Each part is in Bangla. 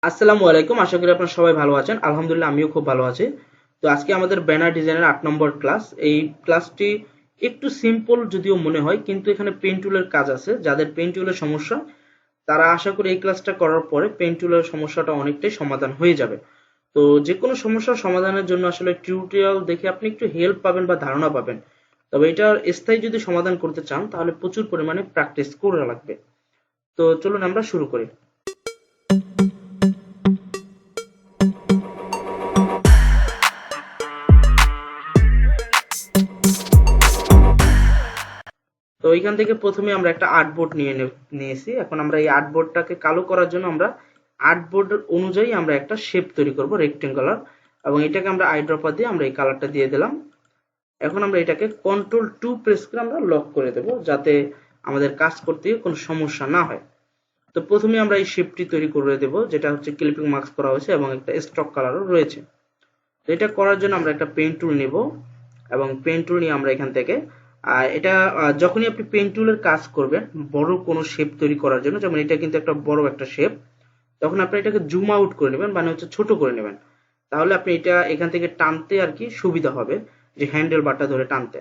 আসসালামু আলাইকুম, আশা করি আপনারা সবাই ভালো আছেন। আলহামদুলিল্লাহ আমিও খুব ভালো আছি। তো আজকে আমাদের ব্যানার ডিজাইনের 8 নম্বর ক্লাস। এই ক্লাসটি একটু সিম্পল যদিও মনে হয়, কিন্তু এখানে পেন টুলের কাজ আছে। যাদের পেন টুলের সমস্যা তারা আশা করি এই ক্লাসটা করার পরে পেন টুলের সমস্যাটা অনেকটাই সমাধান হয়ে যাবে। তো যে কোনো সমস্যার সমাধানের জন্য আসলে টিউটোরিয়াল দেখে আপনি একটু হেল্প পাবেন বা ধারণা পাবেন। তবে এটার স্থায়ী যদি সমাধান করতে চান তাহলে প্রচুর পরিমাণে প্র্যাকটিস করা লাগবে। তো চলুন আমরা শুরু করি। তো এইখান থেকে প্রথমে আমরা একটা আর্টবোর্ড নিয়েছি। এখন আমরা এই আর্টবোর্ডটাকে কালো করার জন্য আমরা আর্টবোর্ড অনুযায়ী আমরা একটা শেপ তৈরি করব রেক্টেঙ্গুলার, এবং এটাকে আমরা আইড্রপার দিয়ে আমরা এই কালারটা দিয়ে দিলাম। এখন আমরা এটাকে কন্ট্রোল 2 প্রেস করে আমরা লক করে দেব, যাতে আমাদের কাজ করতে গিয়ে কোনো সমস্যা না হয়। তো প্রথমে আমরা এই শেপটি তৈরি করে দেব, যেটা হচ্ছে ক্লিপিং মার্কস করা হয়েছে এবং একটা স্টক কালারও রয়েছে। তো এটা করার জন্য আমরা একটা পেন টুল নেব, এবং পেন টুল নিয়ে আমরা এখান থেকে এটা যখনই আপনি পেন টুলের কাজ করবেন বড় কোনো শেপ তৈরি করার জন্য, যেমন এটা কিন্তু একটা বড় একটা শেপ, তখন আপনি এটাকে জুম আউট করে নেবেন, মানে হচ্ছে ছোট করে নেবেন। তাহলে আপনি এটা এখান থেকে টানতে আর কি সুবিধা হবে, যে হ্যান্ডেল বারটা ধরে টানতে।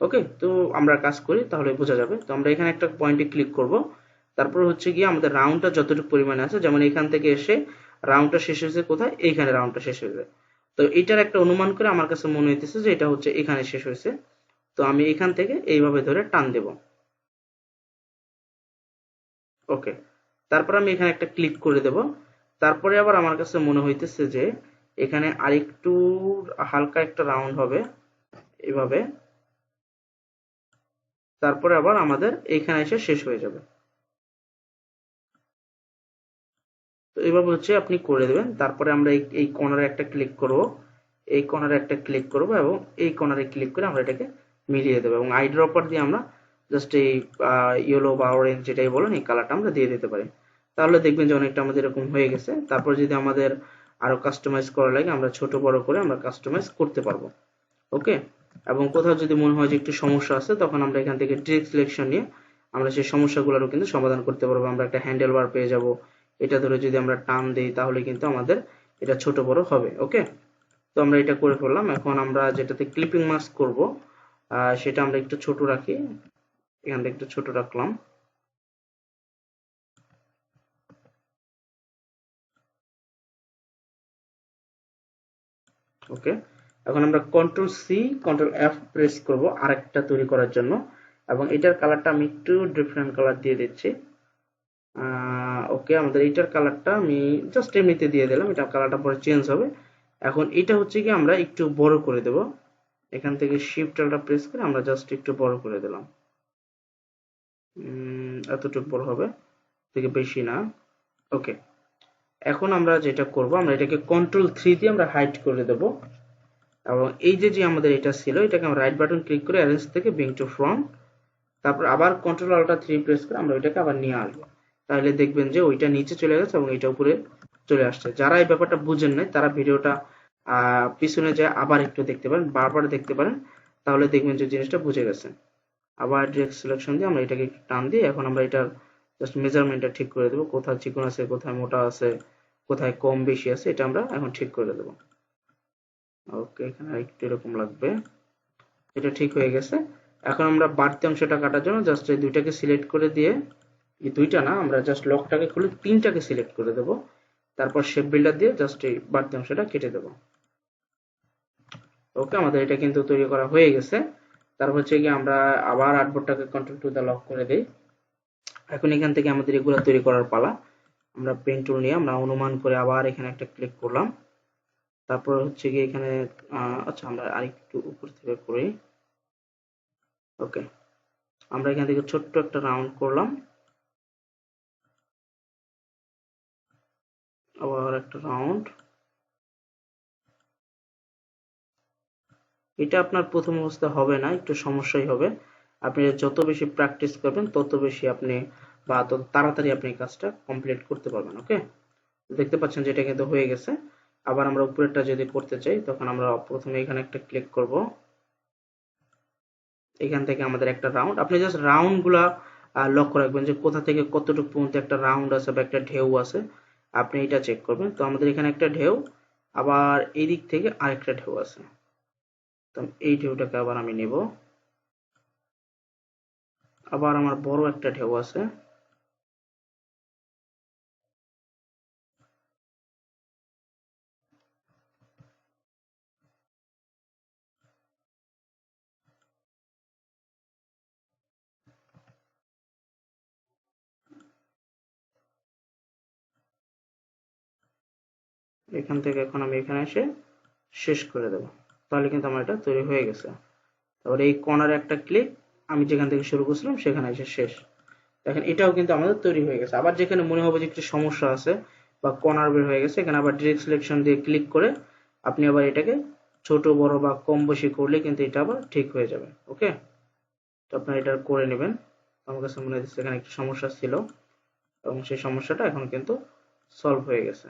ওকে, তো আমরা কাজ করি তাহলে বোঝা যাবে। তো আমরা এখানে একটা পয়েন্টে ক্লিক করব, তারপর হচ্ছে গিয়ে আমাদের রাউন্ডটা যতটুকু পরিমাণে আছে, যেমন এখান থেকে এসে রাউন্ডটা শেষ হয়েছে কোথায়, এইখানে রাউন্ডটা শেষ হয়েছে। তো এটার একটা অনুমান করে আমার কাছে মনে হইতেছে যে এটা হচ্ছে এখানে শেষ হয়েছে। তো আমি এখান থেকে এইভাবে ধরে টান দেব। ওকে, তারপর আমি এখানে একটা ক্লিক করে দেব। তারপরে আবার আমার কাছে মনে হইতেছে যে এখানে আরেকটু হালকা একটা রাউন্ড হবে এভাবে, তারপরে আবার আমাদের এইখানে এসে শেষ হয়ে যাবে। তো এইভাবে হচ্ছে আপনি করে দেবেন। তারপরে আমরা এই কর্নারে একটা ক্লিক করব, এই কর্নারে একটা ক্লিক করব, এবং এই কর্নারে ক্লিক করে আমরা এটাকে মিলিয়ে দেবো, এবং আই ড্রপার দিয়ে আমরা জাস্ট এই ইয়েলো বা অরেঞ্জ যেটাই বলেন এই কালারটা আমরা দিয়ে দিতে পারি। তাহলে দেখবেন যে অনেকটা আমাদের এরকম হয়ে গেছে। তারপর যদি আমাদের আরো কাস্টমাইজ করা লাগে আমরা ছোট বড় করে আমরা কাস্টমাইজ করতে পারবো। ওকে, এবং কোথাও যদি মনে হয় যে একটু সমস্যা আছে তখন আমরা এখান থেকে ডিরেক্ট সিলেকশন নিয়ে আমরা সেই সমস্যাগুলোরও কিন্তু সমাধান করতে পারবো। আমরা একটা হ্যান্ডেল বার পেয়ে যাব, এটা ধরে যদি আমরা টান দিই তাহলে কিন্তু আমাদের এটা ছোট বড় হবে। ওকে, তো আমরা এটা করে ফেললাম। এখন আমরা যেটাতে ক্লিপিং মাস্ক করব সেটা আমরা একটু ছোট রাখি, এখান থেকে একটু ছোট রাখলাম। ওকে, এখন আমরা কন্ট্রোল-C কন্ট্রোল-F প্রেস করব আরেকটা তৈরি করার জন্য, এবং এটার কালারটা আমি একটু ডিফারেন্ট কালার দিয়ে দিচ্ছি। ওকে, আমাদের এইটার কালারটা আমি জাস্ট এমনিতে দিয়ে দিলাম, এটা কালারটা পরে চেঞ্জ হবে। এখন এটা হচ্ছে কি আমরা একটু বড় করে দেব, এখান থেকে শিফটটা প্রেস করে আমরা জাস্ট একটু বড় করে দিলাম। এতটুকু বড় হবে, থেকে বেশি না। ওকে, এখন আমরা যেটা করব আমরা এটাকে কন্ট্রোল-3 দিয়ে আমরা হাইড করে দেব, এবং এই যে আমাদের এটা ছিল এটাকে আমরা রাইট বাটন ক্লিক করে অ্যারেঞ্জ থেকে ব্রিং টু ফ্রন্ট, তারপর আবার কন্ট্রোল-Alt+3 প্রেস করে আমরা ওইটাকে আবার নিয়ে আসবো। তাহলে দেখবেন যে ওইটা নিচে চলে গেছে এবং এটা উপরে চলে আসছে। যারা এই ব্যাপারটা বুঝেন নাই তারা ভিডিওটা পিছনে যায় আবার একটু দেখতে পারেন, বারবার দেখতে পারেন, তাহলে দেখবেন যে জিনিসটা বুঝে গেছেন। আবার ডিরেক্ট সিলেকশন দিয়ে আমরা এটাকে একটু টান দিয়ে এখন আমরা এটার জাস্ট মেজারমেন্টটা ঠিক করে দেবো, কোথায় চিকন আছে কোথায় মোটা আছে কোথায় কম বেশি আছে, এটা আমরা এখন ঠিক করে দেবো। ওকে, এখানে একটু এরকম লাগবে, এটা ঠিক হয়ে গেছে। এখন আমরা বাড়তি অংশটা কাটার জন্য জাস্ট এই দুইটাকে সিলেক্ট করে দিয়ে, এই দুইটা না, আমরা জাস্ট লকটাকে খুলে তিনটাকে সিলেক্ট করে দেব, তারপর শেপ বিল্ডার দিয়ে জাস্ট এই বাড়তি অংশটা কেটে দেব। ওকে, আমাদের এটা কিন্তু তৈরি করা হয়ে গেছে। তারপর হচ্ছে কি আমরা আবার আর্টবোর্ডটাকে কন্ট্রোল-2 দিয়ে লক করে দেই। এখন এখান থেকে আমাদের এগুলো তৈরি করার পালা। আমরা পেন টুল নিয়ে আমরা অনুমান করে আবার এখানে একটা ক্লিক করলাম, তারপর হচ্ছে কি এখানে আচ্ছা আমরা আরেকটু উপর থেকে করি। ওকে, আমরা এখান থেকে ছোট্ট একটা রাউন্ড করলাম, আবার একটা রাউন্ড। এটা আপনার প্রথম অবস্থা হবে না, একটু সমস্যাই হবে। আপনি যত বেশি প্র্যাকটিস করবেন তত বেশি আপনি বা তত তাড়াতাড়ি আপনি কাজটা কমপ্লিট করতে পারবেন। ওকে, দেখতে পাচ্ছেন যে এটা কিন্তু হয়ে গেছে। আবার আমরা উপরেরটা যদি করতে চাই তখন আমরা প্রথমে এখানে একটা ক্লিক করব, এখান থেকে আমাদের একটা রাউন্ড, আপনি জাস্ট রাউন্ড গুলা লক্ষ্য রাখবেন যে কোথা থেকে কতটুকু পর্যন্ত একটা রাউন্ড আছে বা একটা ঢেউ আছে, আপনি এটা চেক করবেন। তো আমাদের এখানে একটা ঢেউ, আবার এই দিক থেকে আরেকটা ঢেউ আছে। তো এই ঢেউটাকে আবার আমি নেব, আবার আমার বড় একটা ঢেউ আছে, এখান থেকে এখন আমি এখানে এসে শেষ করে দেব। তাহলে কিন্তু আমার এটা তৈরি হয়ে গেছে। তারপরে এই কর্নারে একটা ক্লিক, আমি যেখান থেকে শুরু করছিলাম সেখানে এসে শেষ। দেখেন এটাও কিন্তু আমাদের তৈরি হয়ে গেছে। আবার যেখানে মনে হবে যে একটু সমস্যা আছে বা কর্নার বের হয়ে গেছে, এখানে আবার ডিরেক্ট সিলেকশন দিয়ে ক্লিক করে আপনি আবার এটাকে ছোট বড় বা কম বেশি করলে কিন্তু এটা আবার ঠিক হয়ে যাবে। ওকে, তো আপনারা এটা করে নেবেন। আমার কাছে মনে হচ্ছে এখানে একটু সমস্যা ছিল এবং সেই সমস্যাটা এখন কিন্তু সলভ হয়ে গেছে।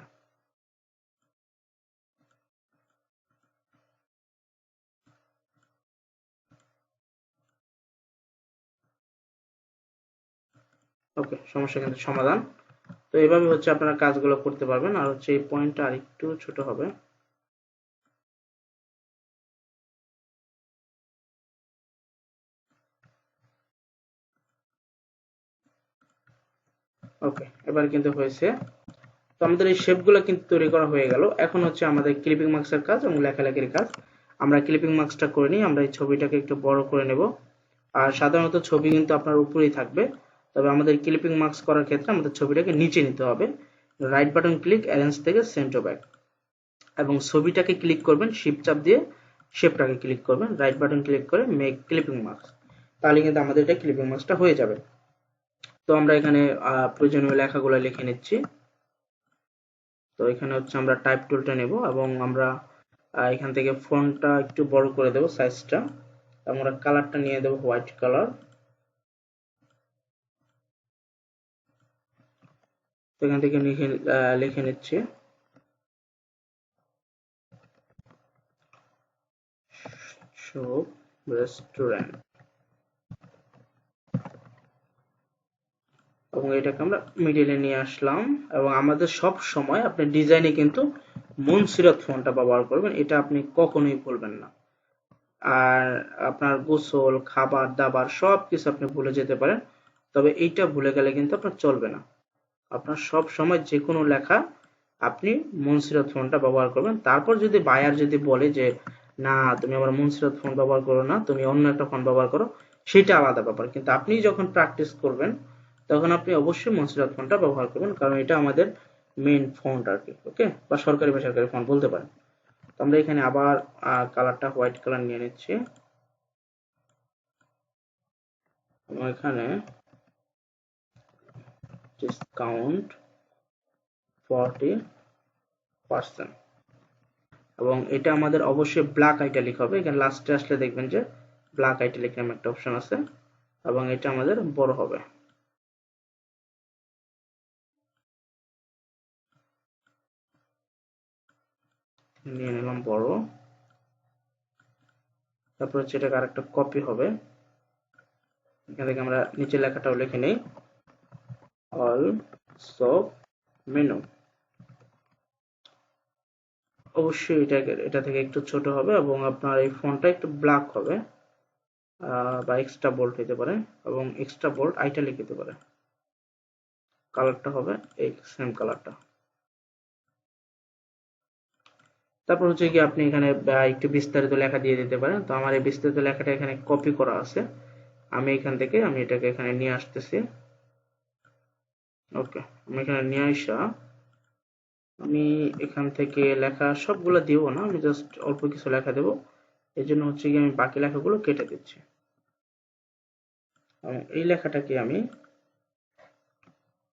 ওকে, সমস্যা কিন্তু সমাধান। তো এইভাবে হচ্ছে আপনারা কাজগুলো করতে পারবেন। আর হচ্ছে এই পয়েন্টটা আরেকটু ছোট হবে। ওকে, এবার কিন্তু হয়েছে। তো আমাদের এই শেপগুলো কিন্তু তৈরি করা হয়ে গেল। এখন হচ্ছে আমাদের ক্লিপিং মার্কসের কাজ এবং লেখালেখির কাজ। আমরা ক্লিপিং মার্কসটা করে নিই। আমরা এই ছবিটাকে একটু বড় করে নেব। আর সাধারণত ছবি কিন্তু আপনার উপরেই থাকবে, তবে আমাদের ক্লিপিং মার্কস করার ক্ষেত্রে আমাদের ছবিটাকে নিচে নিতে হবে। রাইট বাটন ক্লিক, অ্যারেঞ্জ থেকে সেন্ড টু ব্যাক, এবং ছবিটাকে ক্লিক করবেন, শিফট চাপ দিয়ে শেপটাকে ক্লিক করবেন, রাইট বাটন ক্লিক করে মেক ক্লিপিং মার্কস। তাহলে কিন্তু আমাদের এটা ক্লিপিং মার্কসটা হয়ে যাবে। তো আমরা এখানে প্রয়োজনীয় লেখাগুলো লিখে নিচ্ছি। তো এখানে হচ্ছে আমরা টাইপ টুলটা নেব এবং আমরা এখান থেকে ফন্টটা একটু বড় করে দেব, সাইজটা। আমরা কালারটা নিয়ে দেব হোয়াইট কালার। তো এখান থেকে লিখে নিচ্ছি শপ রেস্টুরেন্ট, এবং এটাকে আমরা মিডিলে নিয়ে আসলাম। এবং আমাদের সব সময় আপনি ডিজাইনে কিন্তু মুনসিরত ফন্টটা ব্যবহার করবেন, এটা আপনি কখনোই ভুলবেন না। আর আপনার গোসল, খাবার দাবার সবকিছু আপনি ভুলে যেতে পারেন, তবে এইটা ভুলে গেলে কিন্তু আপনার চলবে না। আপনার সব সময় যে কোনো লেখা আপনি মুনসিরত ফন্টটা ব্যবহার করবেন। তারপর যদি বায়ার যদি বলে যে না তুমি আবার মুনসিরত ফন্ট ব্যবহার করো না, তুমি অন্য একটা ফন্ট ব্যবহার করো, সেটা আলাদা ব্যাপার। কিন্তু আপনি যখন প্র্যাকটিস করবেন তখন আপনি অবশ্যই মুনসিরত ফন্টটা ব্যবহার করবেন, কারণ এটা আমাদের মেইন ফন্ট আর কি। ওকে, বা সরকারি বেসরকারি ফন্ট বলতে পারেন। তো আমরা এখানে আবার কালারটা হোয়াইট কালার নিয়ে নিচ্ছি এবং এখানে ডিসকাউন্ট 40%, এবং এটা আমাদের অবশ্যই ব্ল্যাক আইটালিক হবে। এখানে লাস্টে আসলে দেখবেন যে ব্ল্যাক আইটালিক নামে একটা অপশন আছে, এবং এটা আমাদের বড় হবে। নিয়ে নিলাম বড়। তারপর হচ্ছে এটাকে আরেকটা কপি হবে। এখান থেকে আমরা নিচে লেখাটাও লিখে নেই, অলসো মেনু। অবশ্যই এটা থেকে একটু ছোট হবে এবং আপনার এই ফন্টটা একটু ব্ল্যাক হবে, বা এক্সট্রা বোল্ড হতে পারে, এবং এক্সট্রা বোল্ড আইটালিক হতে পারে। কালারটা হবে এই সেম কালারটা। তারপর হচ্ছে কি আপনি এখানে একটু বিস্তারিত লেখা দিয়ে দিতে পারেন। তো আমার এই বিস্তারিত লেখাটা এখানে কপি করা আছে, আমি এখান থেকে আমি এটাকে এখানে নিয়ে আসতেছি। ওকে, আমি এখানে নিয়ে আসা, আমি এখান থেকে লেখা সবগুলো দিব না, আমি জাস্ট অল্প কিছু লেখা দেব। এই জন্য হচ্ছে কি আমি বাকি লেখাগুলো কেটে দিচ্ছি, এবং এই লেখাটাকে আমি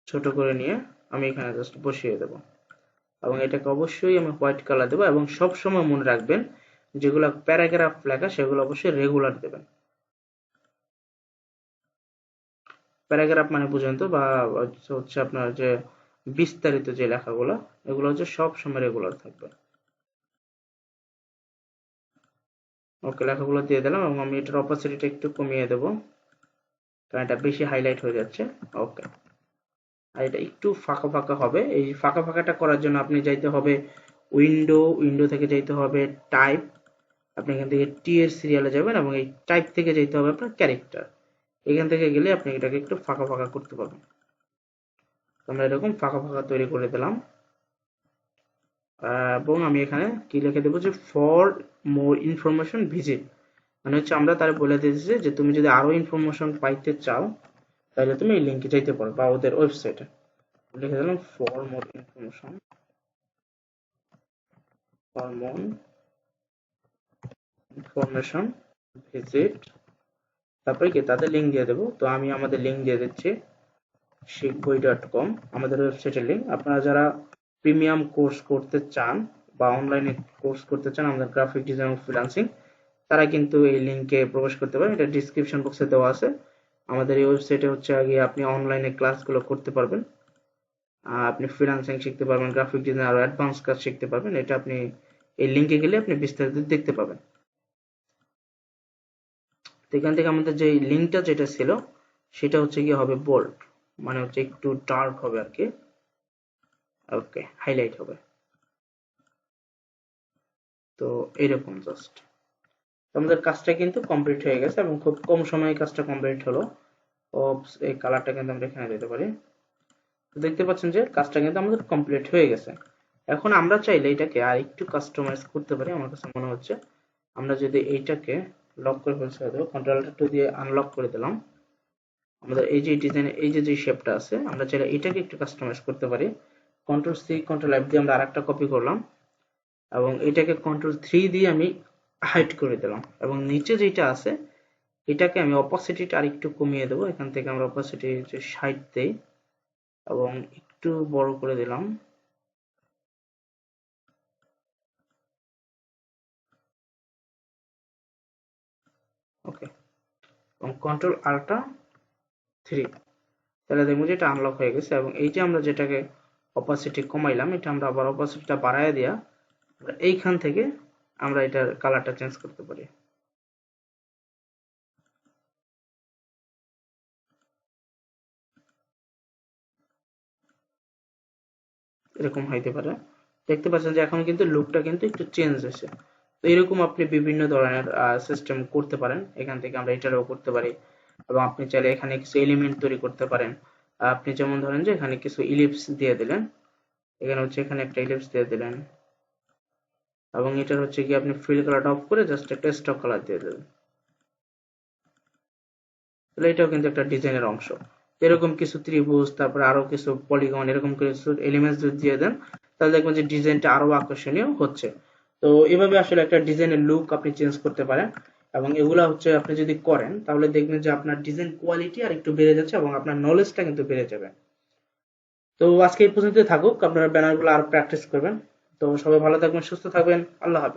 ছোট করে নিয়ে আমি এখানে জাস্ট বসিয়ে দেব, এবং এটাকে অবশ্যই আমি হোয়াইট কালার দেবো। এবং সব সময় মনে রাখবেন যেগুলো প্যারাগ্রাফ লেখা সেগুলো অবশ্যই রেগুলার দেবেন। প্যারাগ্রাফ মানে বুঝেন তো, বা হচ্ছে আপনার যে বিস্তারিত যে লেখাগুলো, এগুলো হচ্ছে সব সময় রেগুলার থাকবে। ওকে, লেখাগুলো দিয়ে দিলাম এবং আমি এটার অপাসিটিটা একটু কমিয়ে দেবো, কারণ এটা বেশি হাইলাইট হয়ে যাচ্ছে। ওকে, আর এটা একটু ফাঁকা ফাঁকা হবে। এই ফাঁকা ফাঁকাটা করার জন্য আপনি যাইতে হবে উইন্ডো থেকে যাইতে হবে টাইপ, আপনি এখান থেকে টি এর সিরিয়ালে যাবেন এবং এই টাইপ থেকে যাইতে হবে আপনার ক্যারেক্টার। এখান থেকে গেলে আপনি এটাকে একটু ফাঁকা ফাঁকা করতে পারবেন। আমরা এরকম ফাঁকা ফাঁকা তৈরি করে দিলাম এবং আমি এখানে কি লিখে দেবো যে ফর মোর ইনফরমেশন ভিজিট, মানে হচ্ছে আমরা তারা বলে দিয়েছি যে তুমি যদি আরো ইনফরমেশন পাইতে চাও তাহলে তুমি এই লিঙ্কে যাইতে পারো বা ওদের ওয়েবসাইটে। লিখে দিলাম ফর মোর ইনফরমেশন ভিজিট, তারপরে কি তাদের লিঙ্ক দিয়ে দেবো। তো আমি আমাদের লিঙ্ক দিয়ে দিচ্ছি শিখবই.com, আমাদের ওয়েবসাইটের লিঙ্ক। আপনারা যারা প্রিমিয়াম কোর্স করতে চান বা অনলাইনে কোর্স করতে চান আমাদের গ্রাফিক ডিজাইন ও ফ্রিল্যান্সিং, তারা কিন্তু এই লিঙ্কে প্রবেশ করতে পারেন। এটা ডিসক্রিপশন বক্সে দেওয়া আছে। আমাদের এই ওয়েবসাইটে হচ্ছে আগে আপনি অনলাইনে ক্লাসগুলো করতে পারবেন, আপনি ফ্রিল্যান্সিং শিখতে পারবেন, গ্রাফিক ডিজাইন আরো অ্যাডভান্স কাজ শিখতে পারবেন। এটা আপনি এই লিঙ্কে গেলে আপনি বিস্তারিত দেখতে পাবেন। তো এখান থেকে আমাদের যে লিঙ্কটা যেটা ছিল সেটা হচ্ছে গিয়ে হবে বোল্ড, মানে হচ্ছে একটু ডার্ক হবে আর কি, ওকে হাইলাইট হবে। তো এইরকম জাস্ট আমাদের কাজটা কিন্তু কমপ্লিট হয়ে গেছে এবং খুব কম সময়ে কাজটা কমপ্লিট হলো। এই কালারটা কিন্তু আমরা এখানে দিতে পারি। তো দেখতে পাচ্ছেন যে কাজটা কিন্তু আমাদের কমপ্লিট হয়ে গেছে। এখন আমরা চাইলে এটাকে আর একটু কাস্টমাইজ করতে পারি। আমার কাছে মনে হচ্ছে আমরা যদি এইটাকে লক করে ফেলতে দেবো, কন্ট্রোল-2 দিয়ে আনলক করে দিলাম, আমাদের এই যে ডিজাইন এই যে শেপটা আছে আমরা চাইলে এটাকে একটু কাস্টমাইজ করতে পারি। কন্ট্রোল-C কন্ট্রোল-F দিয়ে আমরা আরেকটা কপি করলাম এবং এটাকে কন্ট্রোল-3 দিয়ে আমি হাইড করে দিলাম এবং নিচে যেটা আছে এটাকে আমি অপাসিটিটা আর একটু কমিয়ে দেবো। এখান থেকে আমরা অপাসিটি 60 দেই এবং একটু বড় করে দিলাম। ওকে, এবং কন্ট্রোল-Alt-3, তাহলে দেখবো যে এটা আনলক হয়ে গেছে। এবং এই যে আমরা যেটাকে অপাসিটি কমাইলাম এটা আমরা আবার অপাসিটিটা বাড়ায় দিয়া এইখান থেকে আমরা এটার কালারটা চেঞ্জ করতে পারি। এরকম হইতে পারে। দেখতে পাচ্ছেন যে এখন কিন্তু লুকটা কিন্তু একটু চেঞ্জ হয়েছে। তো এরকম আপনি বিভিন্ন ধরনের সিস্টেম করতে পারেন। এখান থেকে আমরা এটারও করতে পারি এবং আপনি চাইলে এখানে কিছু এলিমেন্ট তৈরি করতে পারেন। আপনি যেমন ধরেন যে এখানে কিছু ইলিপস দিয়ে দিলেন, এখানে হচ্ছে এখানে একটা ইলিপস দিয়ে দিলেন এবং এটার হচ্ছে কি আপনি ফিল কালারটা অফ করে জাস্ট একটা স্টক কালার দিয়ে দেবেন। তাহলে এটাও কিন্তু একটা ডিজাইনের অংশ। এরকম কিছু ত্রিভুজ, তারপরে আরো কিছু পলিগন, এরকম কিছু এলিমেন্টস যদি দিয়ে দেন তাহলে দেখবেন যে ডিজাইনটা আরো আকর্ষণীয় হচ্ছে। তো এভাবে আসলে একটা ডিজাইনের লুক আপনি চেঞ্জ করতে পারেন এবং এগুলা হচ্ছে আপনি যদি করেন তাহলে দেখবেন যে আপনার ডিজাইন কোয়ালিটি আর একটু বেড়ে যাচ্ছে এবং আপনার নলেজটা কিন্তু বেড়ে যাবে। তো আজকে এই পর্যন্ত থাকুক, আপনারা ব্যানারগুলো আর প্র্যাকটিস করবেন। তো সবাই ভালো থাকবেন, সুস্থ থাকবেন, আল্লাহ হাফেজ।